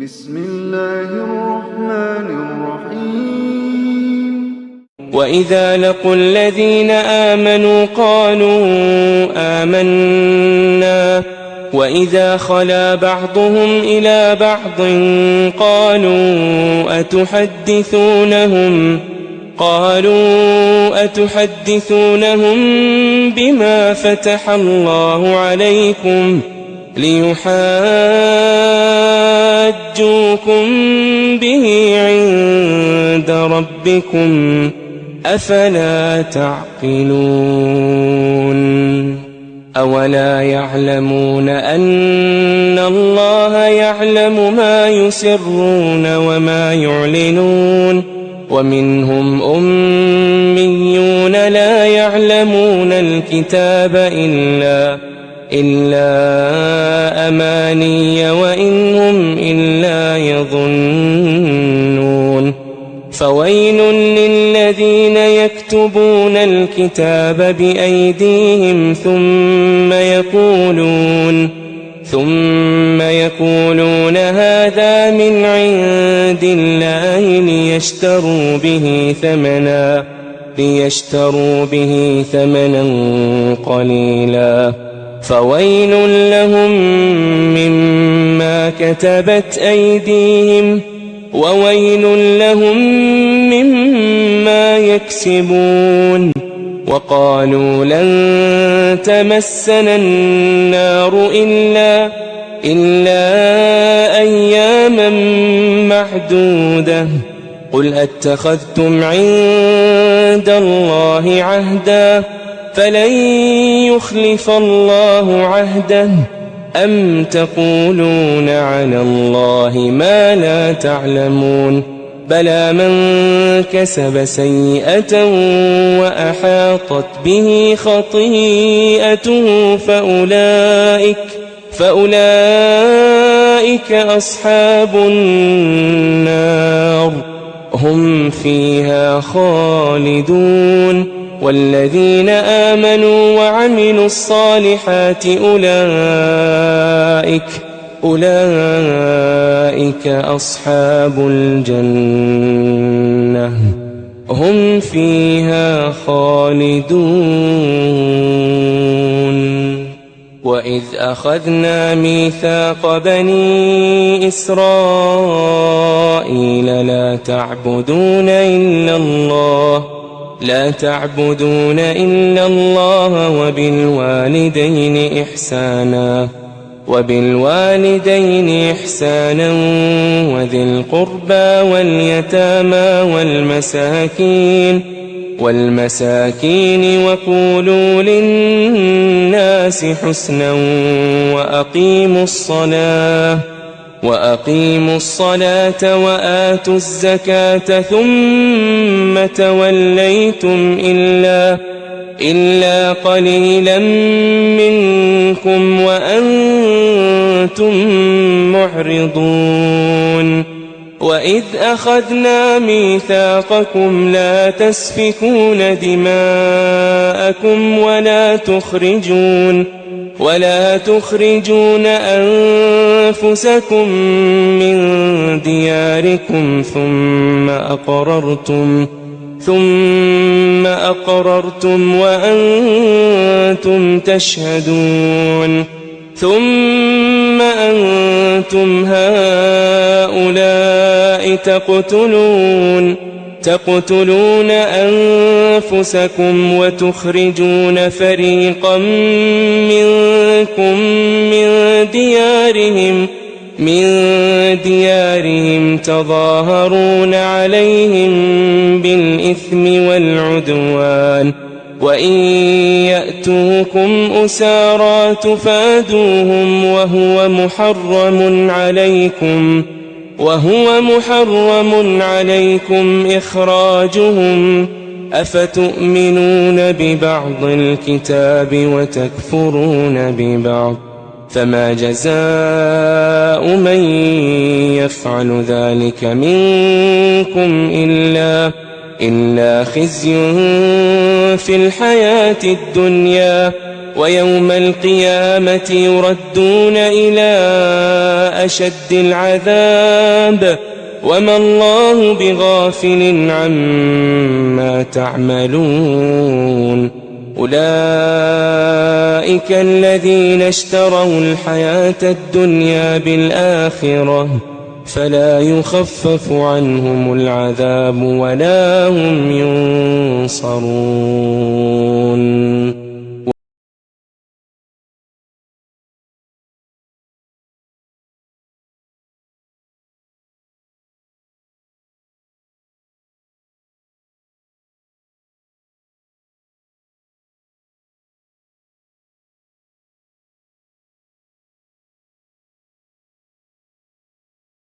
بسم الله الرحمن الرحيم. وإذا لقوا الذين آمنوا قالوا آمنا وإذا خلا بعضهم إلى بعض قالوا أتحدثونهم بما فتح الله عليكم ليحاجوكم به عند ربكم أفلا تعقلون أولا يعلمون أن الله يعلم ما يسرون وما يعلنون ومنهم أميون لا يعلمون الكتاب إلا أماني وإن هم إلا يظنون فويل للذين يكتبون الكتاب بأيديهم ثم يقولون هذا من عند الله ليشتروا به ثمنا قليلا فويل لهم مما كتبت أيديهم وويل لهم مما يكسبون وقالوا لن تمسنا النار إلا أياما معدودة قل أتخذتم عند الله عهدا فلن يخلف الله عهده أم تقولون على الله ما لا تعلمون بلى من كسب سيئة وأحاطت به خطيئته فأولئك أصحاب النار هم فيها خالدون والذين آمنوا وعملوا الصالحات أولئك أصحاب الجنة هم فيها خالدون وإذ أخذنا ميثاق بني إسرائيل لا تعبدون إلا الله وبالوالدين إحسانا وذي القربى واليتامى والمساكين وقولوا للناس حسنا وأقيموا الصلاة وآتوا الزكاة ثم توليتم إلا قليلا منكم وأنتم معرضون وإذ أخذنا ميثاقكم لا تسفكون دماءكم ولا تخرجون أنفسكم من دياركم ثم أقررتم وأنتم تشهدون ثم أنتم هؤلاء تقتلون أنفسكم وتخرجون فريقا منكم من ديارهم تظاهرون عليهم بالإثم والعدوان وإن يأتوكم أسارى تفادوهم وهو محرم عليكم إخراجهم أفتؤمنون ببعض الكتاب وتكفرون ببعض فما جزاء من يفعل ذلك منكم إلا خزي في الحياة الدنيا ويوم القيامة يردون إلى أشد العذاب وما الله بغافل عما تعملون أولئك الذين اشتروا الحياة الدنيا بالآخرة فلا يخفف عنهم العذاب ولا هم ينصرون.